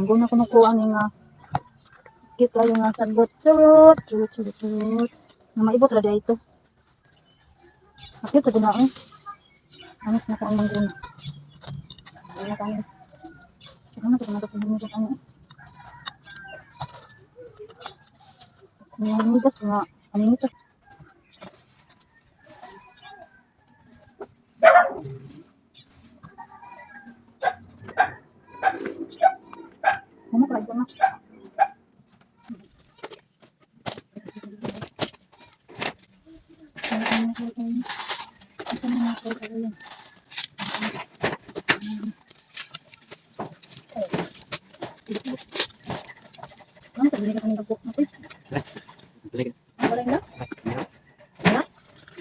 Guna ko nakuha ni nga cute kayo nga sagot. Churut, churut, churut, churut. Na maibot ra ito. Cute sa guna eh. Anak na ko ang mangguna. Ano na kami? Ano na ito kung hindi kami? Kung nangigas nga, nangigas. Ano pa ito na? Ano sabi nila kanina po? Wala na? Wala?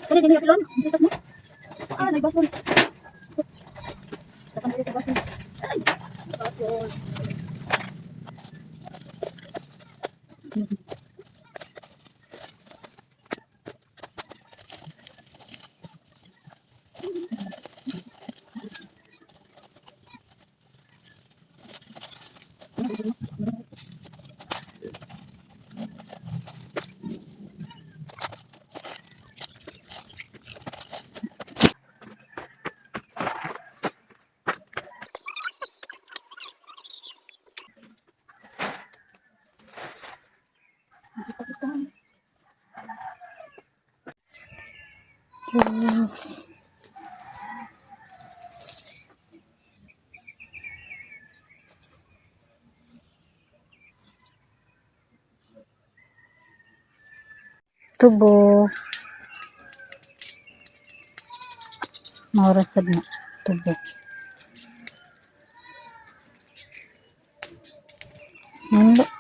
Kali din yung ang sitas mo? Ah, nagbason. Sitakan dito bason. Ay, bason. Yes. Tubo. Maurasad na. Tubo. Nando.